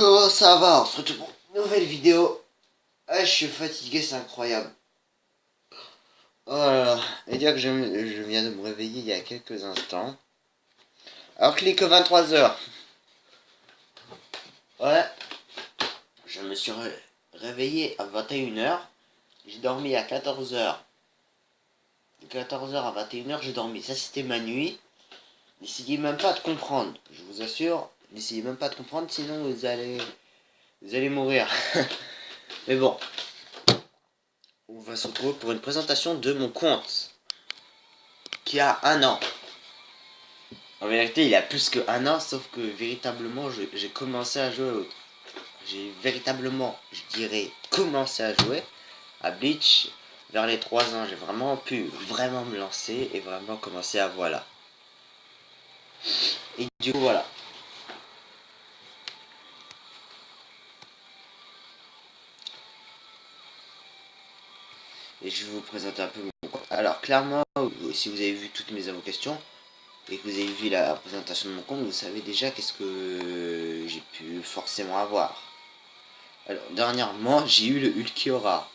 Comment ça va? On se retrouve pour une nouvelle vidéo. Ah, je suis fatigué, c'est incroyable. Oh là là. Et dire que je viens de me réveiller il y a quelques instants. Alors qu'il est que 23 h. Ouais. Je me suis réveillé à 21 h. J'ai dormi à 14 h. De 14 h à 21 h, j'ai dormi. Ça, c'était ma nuit. N'essayez même pas de comprendre. Je vous assure, n'essayez même pas de comprendre, sinon vous allez mourir. Mais bon. On va se retrouver pour une présentation de mon compte. Qui a 1 an. En vérité, il a plus que 1 an, sauf que véritablement, j'ai commencé à jouer au... J'ai véritablement, je dirais, commencé à jouer à Bleach vers les 3 ans. J'ai vraiment pu vraiment me lancer et vraiment commencer à voilà. Et du coup, voilà. Et je vais vous présenter un peu mon compte. Alors, clairement, si vous avez vu toutes mes questions et que vous avez vu la présentation de mon compte, vous savez déjà qu'est-ce que j'ai pu forcément avoir. Alors, dernièrement, j'ai eu le Ulquiorra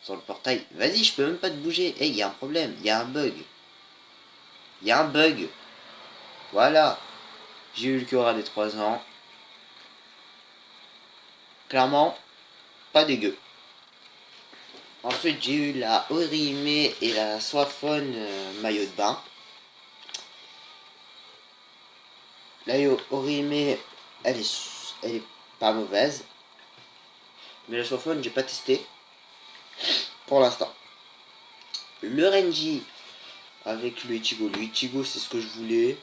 sur le portail. Vas-y, je peux même pas te bouger. Hey, il y a un problème, il y a un bug. Il y a un bug. Voilà. J'ai eu Ulquiorra des 3 ans. Clairement, pas dégueu. Ensuite, j'ai eu la Orihime et la Soifone maillot de bain. La Orihime, elle est pas mauvaise. Mais la Soifone, j'ai pas testé. Pour l'instant. Le Renji avec le Ichigo. Le Ichigo, c'est ce que je voulais.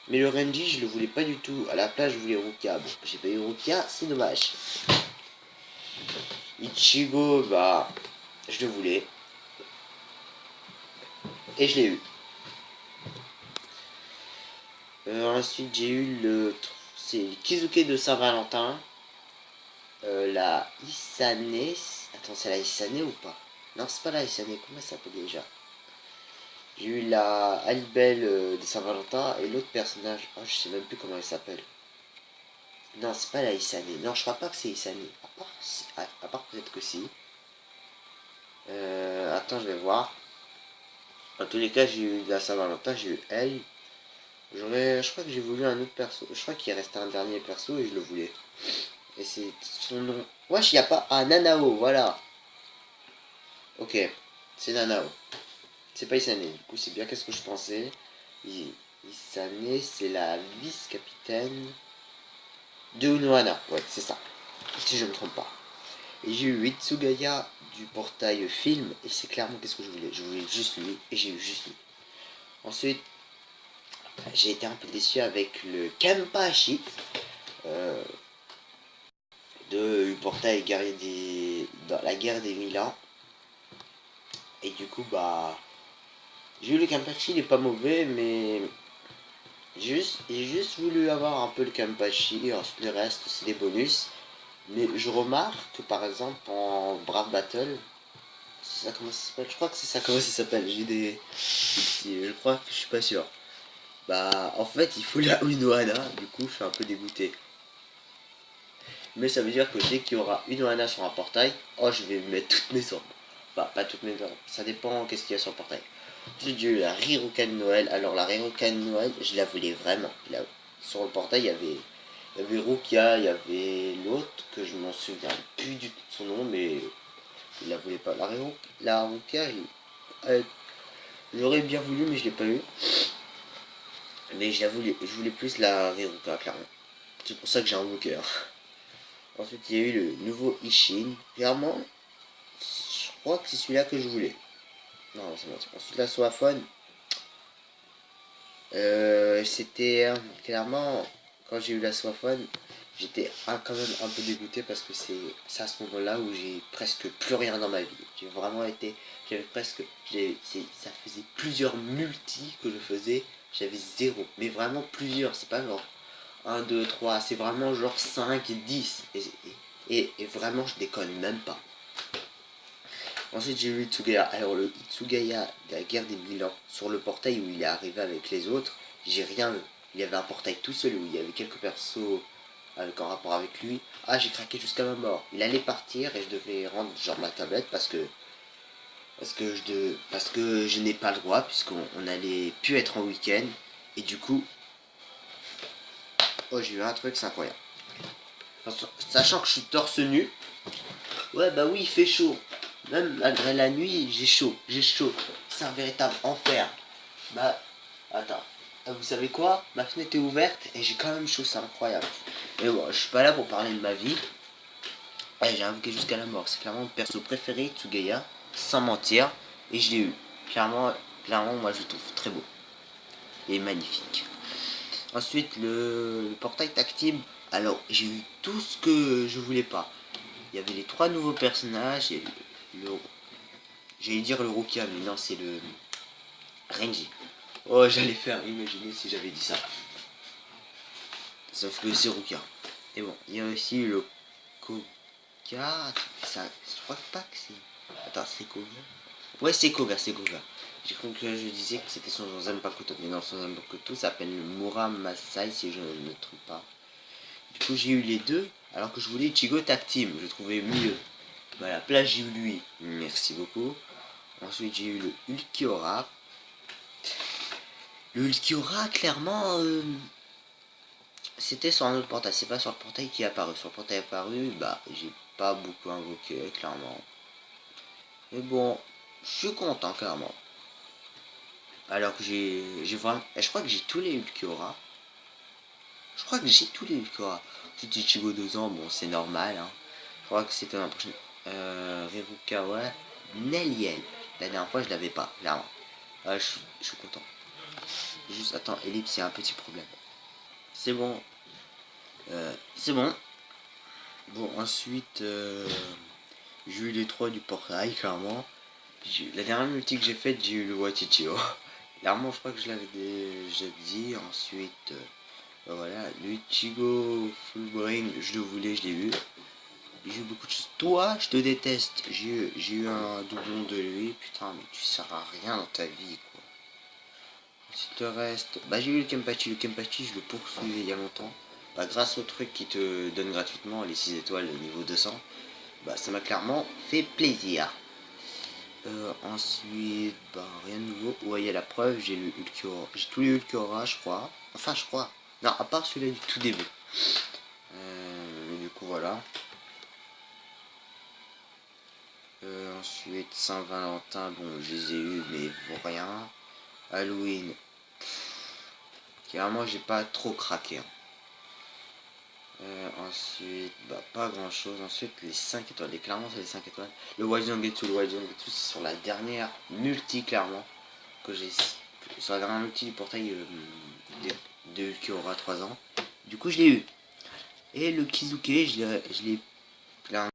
Mais le Renji, je le voulais pas du tout. À la place, je voulais Rukia. Bon, j'ai pas eu Rukia, c'est dommage. Ichigo, bah, je le voulais. Et je l'ai eu. Ensuite, j'ai eu le... C'est Kizuke de Saint-Valentin. La Isane. Attends, c'est la Isane ou pas? Non, c'est pas la Isane. Comment elle s'appelle déjà? J'ai eu la Alibelle de Saint-Valentin et l'autre personnage. Oh, je sais même plus comment elle s'appelle. Non, c'est pas la Isane. Non, je crois pas que c'est Isane. À part peut-être que si. Attends, je vais voir. En tous les cas, j'ai eu la Saint-Valentin, j'ai eu elle. Je crois que j'ai voulu un autre perso. Je crois qu'il restait un dernier perso et je le voulais. Et c'est son nom. Wesh, y a pas. Ah, Nanao, voilà. Ok, c'est Nanao. C'est pas Isane. Du coup, c'est bien qu'est-ce que je pensais. Isane, c'est la vice-capitaine de Unohana. Ouais, c'est ça. Si je me trompe pas. Et j'ai eu Itsugaya du portail film. Et c'est clairement qu'est-ce que je voulais. Je voulais juste lui. Et j'ai eu juste lui. Ensuite, j'ai été un peu déçu avec le Kenpachi de portail guerrier dans la guerre des 1000 ans. Et du coup, bah, j'ai eu le Kenpachi, il est pas mauvais, mais j'ai juste voulu avoir un peu le Kenpachi. Ensuite, le reste, c'est des bonus. Mais je remarque que par exemple en Brave Battle, c'est ça comment ça s'appelle? Je crois que c'est ça comment ça s'appelle. J'ai des je crois que je suis pas sûr. Bah, en fait, il faut la Unohana, du coup, je suis un peu dégoûté. Mais ça veut dire que dès qu'il y aura une Unohana sur un portail, oh, je vais mettre toutes mes orbes. Bah, pas toutes mes orbes, ça dépend qu'est-ce qu'il y a sur le portail. Ensuite, j'ai eu la Riruka de Noël. Alors, la Riruka de Noël, je la voulais vraiment. Sur le portail, il y avait Rukia, il y avait l'autre que je m'en souviens plus du tout de son nom, mais il la voulait pas. La Rukia, j'aurais bien voulu, mais je l'ai pas eu. Mais je voulais plus la Riruka, clairement. C'est pour ça que j'ai un Walker. Ensuite, il y a eu le nouveau Ishin. Clairement, je crois que c'est celui-là que je voulais. Non, c'est bon. Ensuite, la Soifone. C'était clairement, quand j'ai eu la Soifone, j'étais quand même un peu dégoûté parce que c'est à ce moment-là où j'ai presque plus rien dans ma vie. J'ai vraiment été. J'avais presque. Ça faisait plusieurs multis que je faisais. J'avais zéro. Mais vraiment plusieurs. C'est pas genre un 2 3. C'est vraiment genre 5 10. Et vraiment, je déconne même pas. Ensuite, j'ai eu Itsugaya. Alors, le Itsugaya de la guerre des 1000 ans, sur le portail où il est arrivé avec les autres, j'ai rien eu. Il y avait un portail tout seul où il y avait quelques persos avec en rapport avec lui. Ah, j'ai craqué jusqu'à ma mort. Il allait partir et je devais rendre genre ma tablette parce que je n'ai pas le droit puisqu'on allait plus être en week-end et du coup, oh j'ai eu un truc, c'est incroyable. Sachant que je suis torse nu. Ouais bah oui, il fait chaud. Même malgré la nuit, j'ai chaud. C'est un véritable enfer. Bah attends. Vous savez quoi? Ma fenêtre est ouverte et j'ai quand même chaud, c'est incroyable. Mais bon, je suis pas là pour parler de ma vie. Eh, j'ai invoqué jusqu'à la mort. C'est clairement mon perso préféré, Tsugaya, sans mentir. Et je l'ai eu. Clairement, moi je le trouve très beau. Et magnifique. Ensuite, le portail tactile. Alors, j'ai eu tout ce que je voulais pas. Il y avait les 3 nouveaux personnages. Et j'allais dire le Rukia, mais non, c'est le Renji. Oh, j'allais faire imaginer si j'avais dit ça. Sauf que c'est Rukia. Et bon, il y a aussi le Koga. Ça, je crois pas que c'est. Attends, c'est Koga. Ouais, c'est Koga. J'ai cru que je disais que c'était son Zanpakuto. Mais non, son Zanpakuto s'appelle Muramasai, si je ne me trompe pas. Du coup, j'ai eu les deux, alors que je voulais Ichigo Tag Team. Je trouvais mieux. Bah, à la place, j'ai eu lui. Merci beaucoup. Ensuite, j'ai eu le Ulquiorra. Le Ulquiorra, clairement, c'était sur un autre portail. C'est pas sur le portail qui est apparu. Sur le portail apparu, bah, j'ai pas beaucoup invoqué, clairement. Mais bon, je suis content, clairement. Alors que j'ai vraiment. Je crois que j'ai tous les Ulquiorra. Tout Ichigo 2 ans, bon, c'est normal. Hein. Je crois que c'était l'an prochain. Rirukawa, Neliel. La dernière fois, je l'avais pas, clairement. Je suis content. Juste, attends, Ellipse, il y a un petit problème. C'est bon. C'est bon. Bon, ensuite, j'ai eu les 3 du portail, clairement. La dernière multi que j'ai faite, j'ai eu le Watichio. Clairement, je crois que je l'avais déjà dit. Ensuite, voilà, le Ichigo Full Brain, je le voulais, je l'ai eu. J'ai eu beaucoup de choses. Toi, je te déteste. J'ai eu un doublon de lui. Putain, mais tu sers à rien dans ta vie, quoi. Ensuite, le reste. Bah, j'ai eu le Kempachi. Le Kempachi, je le poursuivais il y a longtemps. Bah, grâce au truc qui te donne gratuitement les 6 étoiles au niveau 200. Bah, ça m'a clairement fait plaisir. Ensuite, bah, rien de nouveau. Ouais, il y a la preuve. J'ai le Ulquiorra. J'ai tous les Ulquiorra, je crois. Enfin, je crois. Non, à part celui-là du tout début. Mais du coup, voilà. Ensuite, Saint-Valentin, bon, je les ai eu, mais pour rien. Halloween, clairement, j'ai pas trop craqué. Hein. Ensuite, bah, pas grand chose. Ensuite, les 5 étoiles. Et clairement, c'est les 5 étoiles. Le Wajangetsu, c'est sur la dernière multi, clairement. Que j'ai. Sur la dernière multi du portail qui aura 3 ans. Du coup, je l'ai eu. Et le Kizuke, je l'ai clairement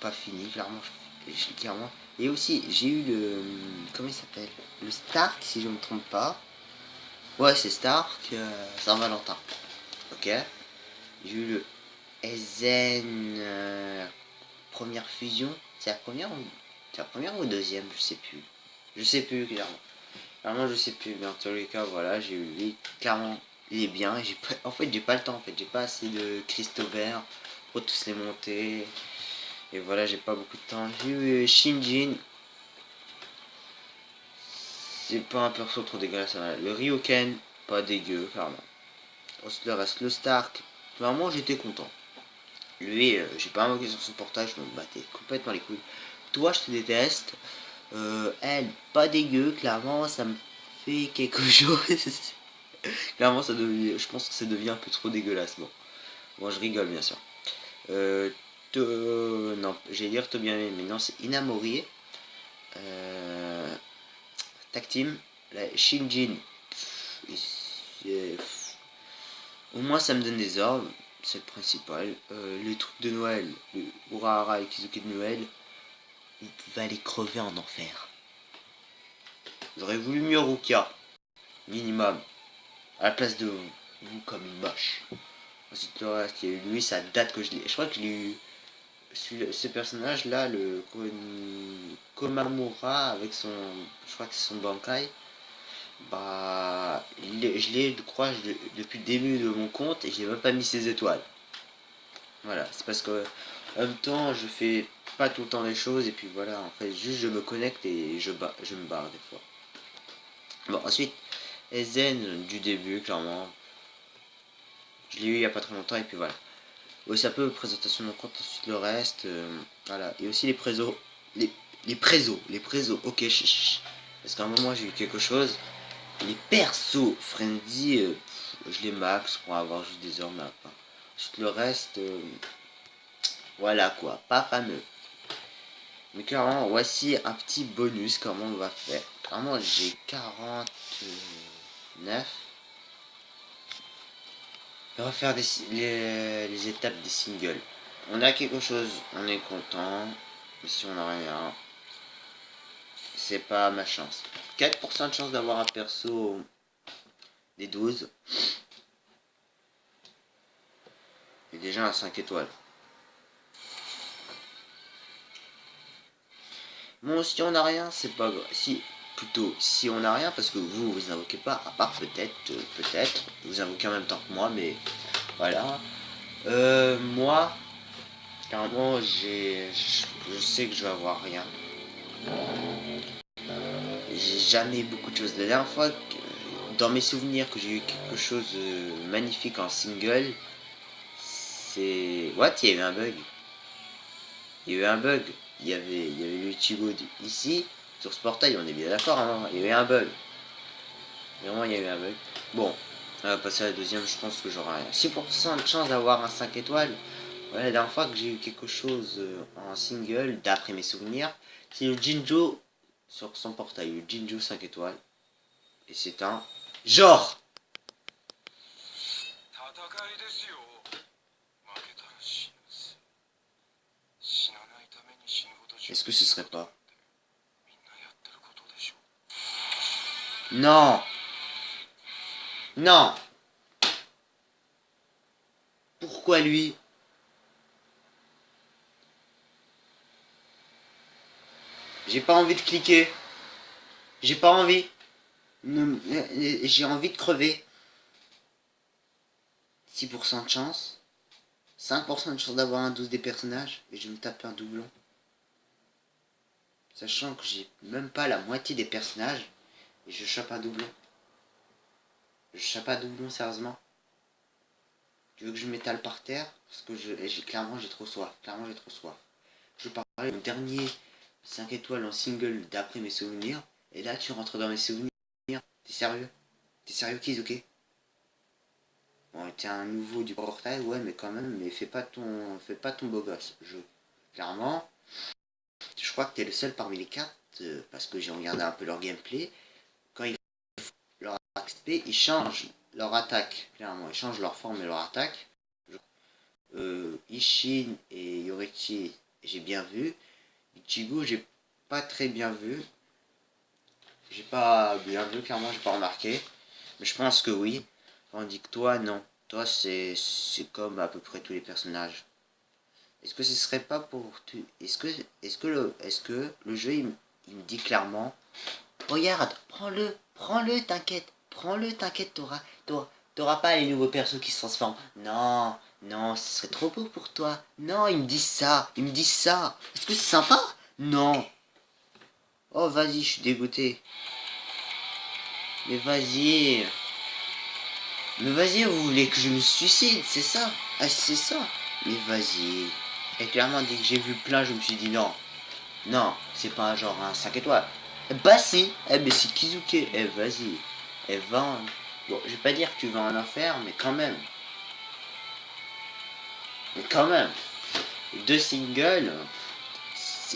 pas fini, clairement. Et aussi, j'ai eu le. Comment il s'appelle? Le Stark, si je ne me trompe pas. Ouais, c'est Stark, Saint-Valentin. Ok. J'ai eu le Ezen. Première fusion. C'est la première ou deuxième? Je sais plus. Je sais plus, clairement. Clairement, je sais plus. Mais en tous les cas, voilà, j'ai eu lui. Clairement, il est bien. En fait, j'ai pas le temps. En fait, j'ai pas assez de cristaux verts pour tous les monter. Et voilà, j'ai pas beaucoup de temps. J'ai eu Shinjin. C'est pas un perso trop dégueulasse. Le Ryoken, pas dégueu, clairement. Ensuite, le reste, le Stark. Vraiment, j'étais content. Lui, j'ai pas invoqué sur son portage, je me battais complètement les couilles. Toi, je te déteste. Elle, pas dégueu, clairement, ça me fait quelque chose. Clairement, je pense que ça devient un peu trop dégueulasse. Bon, je rigole, bien sûr. Non, j'allais dire te bien, mais non, c'est Inamori. Tag Team, la Shinjin. Au moins, ça me donne des ordres, c'est le principal. Les trucs de Noël, le Urahara et Kizuki de Noël, il va aller crever en enfer. J'aurais voulu mieux Rukia, minimum, à la place de vous comme une moche. Ensuite, le reste, il y a eu lui, ça date que je l'ai. Je crois que je l'ai eu. Ce personnage là, le Komamura, avec son. Je crois que c'est son Bankai. Bah, je l'ai, je crois, depuis le début de mon compte et je n'ai même pas mis ses étoiles. Voilà, c'est parce que en même temps je fais pas tout le temps les choses et puis voilà, en fait juste je me connecte et je me barre des fois. Bon ensuite, Ezen du début clairement. Je l'ai eu il y a pas très longtemps et puis voilà. Oui, ça peut présentation de mon compte, ensuite le reste, voilà. Et aussi les présos, les présos, ok, parce qu'à un moment j'ai eu quelque chose, les persos friendly, je les max pour avoir juste des heures map. Hein. Ensuite le reste, voilà quoi, pas fameux. Mais clairement, voici un petit bonus, comment on va faire. Clairement, j'ai 49. On va faire les étapes des singles. On a quelque chose, on est content. Mais si on n'a rien, c'est pas ma chance. 4% de chance d'avoir un perso des 12. Et déjà un 5 étoiles. Bon, si on n'a rien, c'est pas grave. Si, plutôt, si on n'a rien, parce que vous invoquez pas, à part peut-être, vous invoquez en même temps que moi, mais voilà. Moi, carrément, je sais que je vais avoir rien. J'ai jamais eu beaucoup de choses. La dernière fois, dans mes souvenirs, que j'ai eu quelque chose de magnifique en single, c'est... What? Il y a eu un bug. Il y a eu un bug. Il y avait le Ichigo ici, sur ce portail, on est bien d'accord, hein. Il y a eu un bug. Vraiment, il y a eu un bug. Bon, on va passer à la deuxième, je pense que j'aurai rien. 6% de chance d'avoir un 5 étoiles. Voilà, la dernière fois que j'ai eu quelque chose en single, d'après mes souvenirs, c'est le Jinjo sur son portail, le Jinjo 5 étoiles. Et c'est un genre. Est-ce que ce serait pas? Non. Non. Pourquoi lui? J'ai pas envie de cliquer. J'ai pas envie. J'ai envie de crever. 6% de chance. 5% de chance d'avoir un 12 des personnages. Et je vais me taper un doublon. Sachant que j'ai même pas la moitié des personnages. Et je chope un doublon. Je chope un doublon sérieusement. Tu veux que je m'étale par terre? Parce que clairement j'ai trop soif. Clairement j'ai trop soif. Je parlais de mon dernier 5 étoiles en single d'après mes souvenirs. Et là tu rentres dans mes souvenirs. T'es sérieux? T'es sérieux Kizuke? Bon, t'es un nouveau du portail, ouais, mais quand même, mais fais pas ton beau gosse, jeu. Clairement, je crois que t'es le seul parmi les quatre, parce que j'ai regardé un peu leur gameplay. Quand ils font leur XP, ils changent leur attaque, clairement, ils changent leur forme et leur attaque. Ishin et Yorichi, j'ai bien vu. Ichigo, j'ai pas très bien vu. J'ai pas bien vu, clairement, j'ai pas remarqué. Mais je pense que oui. Tandis que toi, non. Toi, c'est comme à peu près tous les personnages. Est-ce que ce serait pas pour... Est-ce que le jeu, il me dit clairement... Regarde, prends-le, t'inquiète, t'auras pas les nouveaux persos qui se transforment. Non, non, ce serait trop beau pour toi. Non, il me dit ça. Est-ce que c'est sympa? Non. Oh, vas-y, je suis dégoûté. Mais vas-y. Mais vas-y, vous voulez que je me suicide, c'est ça? Ah, c'est ça? Mais vas-y. Et clairement, dès que j'ai vu plein, je me suis dit non. Non, c'est pas genre un 5 étoiles. Bah si. Eh ben c'est Kizuke. Eh vas-y. Eh va. Bon, je vais pas dire que tu vas en enfer, mais quand même. Mais quand même. Deux singles.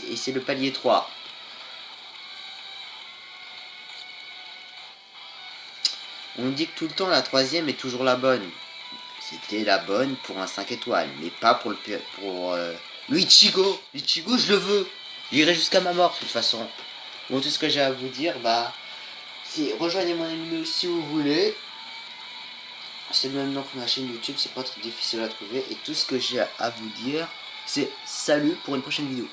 Et c'est le palier 3. On dit que tout le temps la troisième est toujours la bonne. C'était la bonne pour un 5 étoiles, mais pas pour Ichigo. Ichigo, je le veux. J'irai jusqu'à ma mort de toute façon. Bon, tout ce que j'ai à vous dire, bah, c'est rejoignez mon ami si vous voulez. C'est le même nom que ma chaîne YouTube, c'est pas trop difficile à trouver. Et tout ce que j'ai à vous dire, c'est salut pour une prochaine vidéo.